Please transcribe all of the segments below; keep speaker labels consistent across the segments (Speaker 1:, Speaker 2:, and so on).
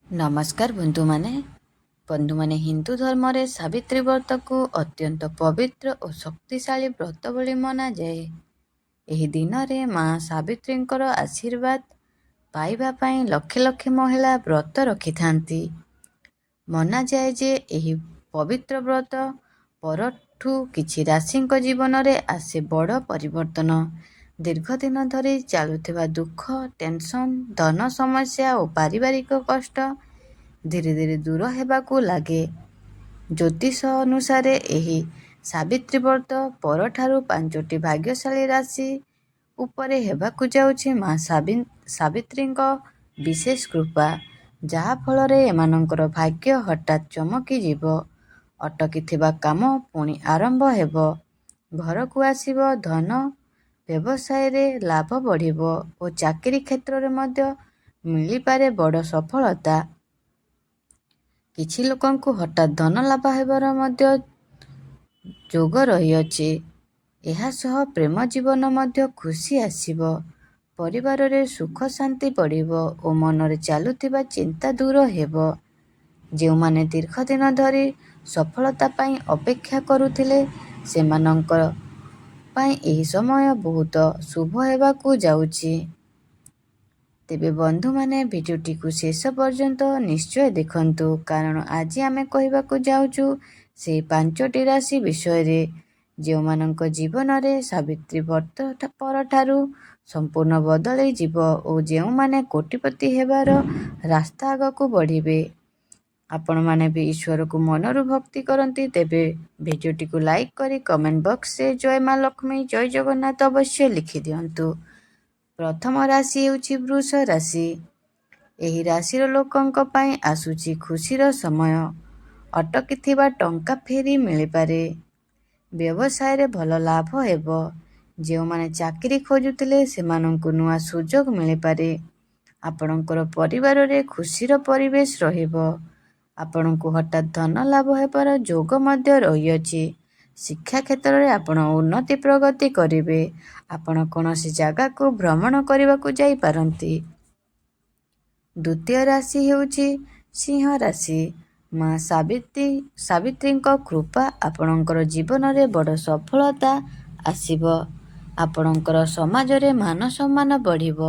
Speaker 1: ନମସ୍କାର ବନ୍ଧୁମାନେ ହିନ୍ଦୁ ଧର୍ମରେ ସାବିତ୍ରୀ ବ୍ରତକୁ ଅତ୍ୟନ୍ତ ପବିତ୍ର ଓ ଶକ୍ତିଶାଳୀ ବ୍ରତ ବୋଲି ମନାଯାଏ। ଏହି ଦିନରେ ମା ସାବିତ୍ରୀଙ୍କର ଆଶୀର୍ବାଦ ପାଇବା ପାଇଁ ଲକ୍ଷ ଲକ୍ଷ ମହିଳା ବ୍ରତ ରଖିଥାନ୍ତି। ମନାଯାଏ ଯେ ଏହି ପବିତ୍ର ବ୍ରତ ପରଠୁ କିଛି ରାଶିଙ୍କ ଜୀବନରେ ଆସେ ବଡ଼ ପରିବର୍ତ୍ତନ। ଦୀର୍ଘ ଦିନ ଧରି ଚାଲୁଥିବା ଦୁଃଖ, ଟେନସନ୍, ଧନ ସମସ୍ୟା ଓ ପାରିବାରିକ କଷ୍ଟ ଧୀରେ ଧୀରେ ଦୂର ହେବାକୁ ଲାଗେ। ଜ୍ୟୋତିଷ ଅନୁସାରେ ଏହି ସାବିତ୍ରୀ ବ୍ରତ ପରଠାରୁ 5ଟି ଭାଗ୍ୟଶାଳୀ ରାଶି ଉପରେ ହେବାକୁ ଯାଉଛି ମା ସାବିତ୍ରୀଙ୍କ ବିଶେଷ କୃପା, ଯାହା ଫଳରେ ଏମାନଙ୍କର ଭାଗ୍ୟ ହଠାତ୍ ଚମକିଯିବ। ଅଟକିଥିବା କାମ ପୁଣି ଆରମ୍ଭ ହେବ, ଘରକୁ ଆସିବ ଧନ, ବ୍ୟବସାୟରେ ଲାଭ ବଢ଼ିବ ଓ ଚାକିରି କ୍ଷେତ୍ରରେ ମଧ୍ୟ ମିଳିପାରେ ବଡ଼ ସଫଳତା। କିଛି ଲୋକଙ୍କୁ ହଠାତ୍ ଧନ ଲାଭ ହେବାର ମଧ୍ୟ ଯୋଗ ରହିଅଛି। ଏହା ସହ ପ୍ରେମ ଜୀବନ ମଧ୍ୟ ଖୁସି ଆସିବ, ପରିବାରରେ ସୁଖ ଶାନ୍ତି ବଢ଼ିବ ଓ ମନରେ ଚାଲୁଥିବା ଚିନ୍ତା ଦୂର ହେବ। ଯେଉଁମାନେ ଦୀର୍ଘ ଦିନ ଧରି ସଫଳତା ପାଇଁ ଅପେକ୍ଷା କରୁଥିଲେ, ସେମାନଙ୍କ ପାଇଁ ଏହି ସମୟ ବହୁତ ଶୁଭ ହେବାକୁ ଯାଉଛି। ତେବେ ବନ୍ଧୁମାନେ ଭିଡ଼ିଓଟିକୁ ଶେଷ ପର୍ଯ୍ୟନ୍ତ ନିଶ୍ଚୟ ଦେଖନ୍ତୁ, କାରଣ ଆଜି ଆମେ କହିବାକୁ ଯାଉଛୁ ସେହି 5ଟି ରାଶି ବିଷୟରେ, ଯେଉଁମାନଙ୍କ ଜୀବନରେ ସାବିତ୍ରୀ ବ୍ରତ ପରଠାରୁ ସମ୍ପୂର୍ଣ୍ଣ ବଦଳି ଯିବ ଓ ଯେଉଁମାନେ କୋଟିପତି ହେବାର ରାସ୍ତା ଆଗକୁ ବଢ଼ିବେ। ଆପଣମାନେ ବି ଈଶ୍ୱରକୁ ମନରୁ ଭକ୍ତି କରନ୍ତି, ତେବେ ଭିଡ଼ିଓଟିକୁ ଲାଇକ୍ କରି କମେଣ୍ଟ ବକ୍ସରେ ଜୟ ମା ଲକ୍ଷ୍ମୀ, ଜୟ ଜଗନ୍ନାଥ ଅବଶ୍ୟ ଲେଖିଦିଅନ୍ତୁ। ପ୍ରଥମ ରାଶି ହେଉଛି ବୃଷ ରାଶି। ଏହି ରାଶିର ଲୋକଙ୍କ ପାଇଁ ଆସୁଛି ଖୁସିର ସମୟ। ଅଟକିଥିବା ଟଙ୍କା ଫେରି ମିଳିପାରେ। ବ୍ୟବସାୟରେ ଭଲ ଲାଭ ହେବ। ଯେଉଁମାନେ ଚାକିରି ଖୋଜୁଥିଲେ, ସେମାନଙ୍କୁ ନୂଆ ସୁଯୋଗ ମିଳିପାରେ। ଆପଣଙ୍କର ପରିବାରରେ ଖୁସିର ପରିବେଶ ରହିବ। ଆପଣଙ୍କୁ ହଠାତ୍ ଧନ ଲାଭ ହେବାର ଯୋଗ ମଧ୍ୟ ରହିଅଛି। ଶିକ୍ଷା କ୍ଷେତ୍ରରେ ଆପଣ ଉନ୍ନତି ପ୍ରଗତି କରିବେ। ଆପଣ କୌଣସି ଜାଗାକୁ ଭ୍ରମଣ କରିବାକୁ ଯାଇପାରନ୍ତି। ଦ୍ୱିତୀୟ ରାଶି ହେଉଛି ସିଂହ ରାଶି। ମା ସାବିତ୍ରୀଙ୍କ କୃପା ଆପଣଙ୍କର ଜୀବନରେ ବଡ଼ ସଫଳତା ଆସିବ। ଆପଣଙ୍କର ସମାଜରେ ମାନ ସମ୍ମାନ ବଢ଼ିବ।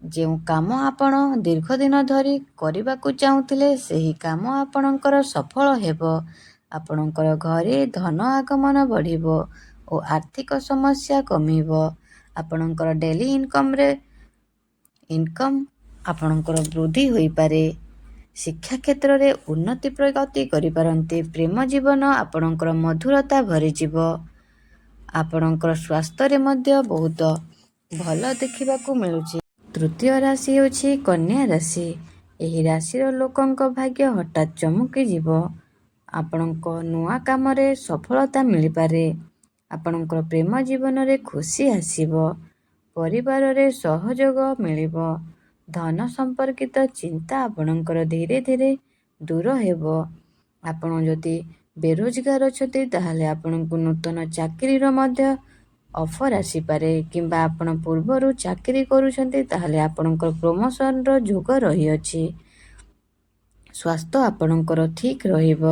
Speaker 1: ଯେଉଁ କାମ ଆପଣ ଦୀର୍ଘ ଦିନ ଧରି କରିବାକୁ ଚାହୁଁଥିଲେ, ସେହି କାମ ଆପଣଙ୍କର ସଫଳ ହେବ। ଆପଣଙ୍କର ଘରେ ଧନ ଆଗମନ ବଢ଼ିବ ଓ ଆର୍ଥିକ ସମସ୍ୟା କମିବ। ଆପଣଙ୍କର ଡେଲି ଇନକମ୍ ଆପଣଙ୍କର ବୃଦ୍ଧି ହୋଇପାରେ। ଶିକ୍ଷା କ୍ଷେତ୍ରରେ ଉନ୍ନତି ପ୍ରଗତି କରିପାରନ୍ତି। ପ୍ରେମ ଜୀବନ ଆପଣଙ୍କର ମଧୁରତା ଭରିଯିବ। ଆପଣଙ୍କର ସ୍ୱାସ୍ଥ୍ୟରେ ମଧ୍ୟ ବହୁତ ଭଲ ଦେଖିବାକୁ ମିଳୁଛି। ତୃତୀୟ ରାଶି ହେଉଛି କନ୍ୟା ରାଶି। ଏହି ରାଶିର ଲୋକଙ୍କ ଭାଗ୍ୟ ହଠାତ୍ ଚମକିଯିବ। ଆପଣଙ୍କ ନୂଆ କାମରେ ସଫଳତା ମିଳିପାରେ। ଆପଣଙ୍କର ପ୍ରେମ ଜୀବନରେ ଖୁସି ଆସିବ। ପରିବାରରେ ସହଯୋଗ ମିଳିବ। ଧନ ସମ୍ପର୍କିତ ଚିନ୍ତା ଆପଣଙ୍କର ଧୀରେ ଧୀରେ ଦୂର ହେବ। ଆପଣ ଯଦି ବେରୋଜଗାର ଅଛନ୍ତି, ତାହେଲେ ଆପଣଙ୍କୁ ନୂତନ ଚାକିରିର ମଧ୍ୟ ଅଫର ଆସିପାରେ, କିମ୍ବା ଆପଣ ପୂର୍ବରୁ ଚାକିରି କରୁଛନ୍ତି, ତାହେଲେ ଆପଣଙ୍କର ପ୍ରମୋସନର ଯୋଗ ରହିଅଛି। ସ୍ୱାସ୍ଥ୍ୟ ଆପଣଙ୍କର ଠିକ୍ ରହିବ।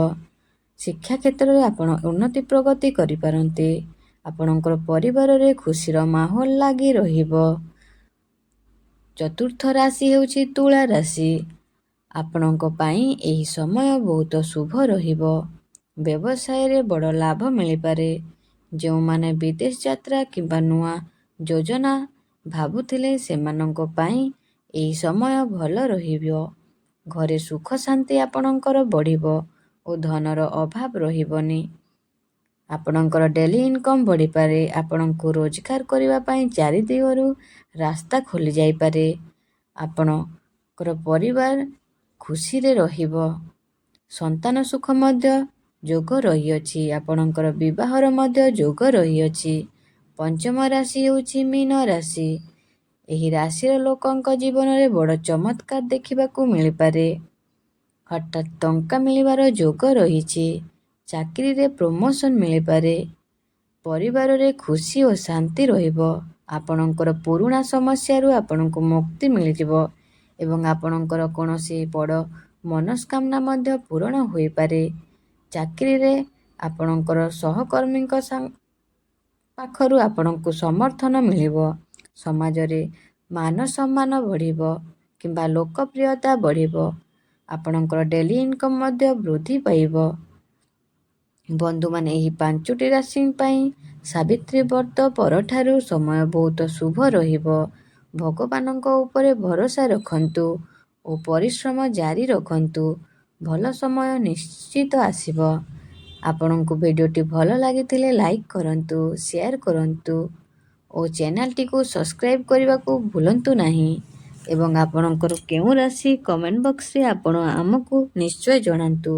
Speaker 1: ଶିକ୍ଷା କ୍ଷେତ୍ରରେ ଆପଣ ଉନ୍ନତି ପ୍ରଗତି କରିପାରନ୍ତି। ଆପଣଙ୍କର ପରିବାରରେ ଖୁସିର ମାହୋଲ ଲାଗି ରହିବ। ଚତୁର୍ଥ ରାଶି ହେଉଛି ତୁଳା ରାଶି। ଆପଣଙ୍କ ପାଇଁ ଏହି ସମୟ ବହୁତ ଶୁଭ ରହିବ। ବ୍ୟବସାୟରେ ବଡ଼ ଲାଭ ମିଳିପାରେ। ଯେଉଁମାନେ ବିଦେଶ ଯାତ୍ରା କିମ୍ବା ନୂଆ ଯୋଜନା ଭାବୁଥିଲେ, ସେମାନଙ୍କ ପାଇଁ ଏହି ସମୟ ଭଲ ରହିବ। ଘରେ ସୁଖ ଶାନ୍ତି ଆପଣଙ୍କର ବଢ଼ିବ ଓ ଧନର ଅଭାବ ରହିବନି। ଆପଣଙ୍କର ଡେଲି ଇନକମ୍ ବଢ଼ିପାରେ। ଆପଣଙ୍କୁ ରୋଜଗାର କରିବା ପାଇଁ ଚାରିଦିଗରୁ ରାସ୍ତା ଖୋଲି ଯାଇପାରେ। ଆପଣଙ୍କର ପରିବାର ଖୁସିରେ ରହିବ। ସନ୍ତାନ ସୁଖ ମଧ୍ୟ ଯୋଗ ରହିଅଛି। ଆପଣଙ୍କର ବିବାହର ମଧ୍ୟ ଯୋଗ ରହିଅଛି। ପଞ୍ଚମ ରାଶି ହେଉଛି ମୀନ ରାଶି। ଏହି ରାଶିର ଲୋକଙ୍କ ଜୀବନରେ ବଡ଼ ଚମତ୍କାର ଦେଖିବାକୁ ମିଳିପାରେ। ହଠାତ୍ ଟଙ୍କା ମିଳିବାର ଯୋଗ ରହିଛି। ଚାକିରିରେ ପ୍ରମୋସନ୍ ମିଳିପାରେ। ପରିବାରରେ ଖୁସି ଓ ଶାନ୍ତି ରହିବ। ଆପଣଙ୍କର ପୁରୁଣା ସମସ୍ୟାରୁ ଆପଣଙ୍କୁ ମୁକ୍ତି ମିଳିଯିବ। ଏବଂ ଆପଣଙ୍କର କୌଣସି ବଡ଼ ମନସ୍କାମନା ମଧ୍ୟ ପୂରଣ ହୋଇପାରେ। ଚାକିରିରେ ଆପଣଙ୍କର ସହକର୍ମୀଙ୍କ ପାଖରୁ ଆପଣଙ୍କୁ ସମର୍ଥନ ମିଳିବ। ସମାଜରେ ମାନ ସମ୍ମାନ ବଢ଼ିବ କିମ୍ବା ଲୋକପ୍ରିୟତା ବଢ଼ିବ। ଆପଣଙ୍କର ଡେଲି ଇନକମ୍ ମଧ୍ୟ ବୃଦ୍ଧି ପାଇବ। ବନ୍ଧୁମାନେ, ଏହି 5ଟି ରାଶି ପାଇଁ ସାବିତ୍ରୀ ବ୍ରତ ପରଠାରୁ ସମୟ ବହୁତ ଶୁଭ ରହିବ। ଭଗବାନଙ୍କ ଉପରେ ଭରସା ରଖନ୍ତୁ ଓ ପରିଶ୍ରମ ଜାରି ରଖନ୍ତୁ। ଭଲ ସମୟ ନିଶ୍ଚିତ ଆସିବ। ଆପଣଙ୍କୁ ଭିଡ଼ିଓଟି ଭଲ ଲାଗିଥିଲେ ଲାଇକ୍ କରନ୍ତୁ, ସେୟାର କରନ୍ତୁ ଓ ଚ୍ୟାନେଲଟିକୁ ସବସ୍କ୍ରାଇବ୍ କରିବାକୁ ଭୁଲନ୍ତୁ ନାହିଁ। ଏବଂ ଆପଣଙ୍କର କେଉଁ ରାଶି କମେଣ୍ଟ ବକ୍ସରେ ଆପଣ ଆମକୁ ନିଶ୍ଚୟ ଜଣାନ୍ତୁ।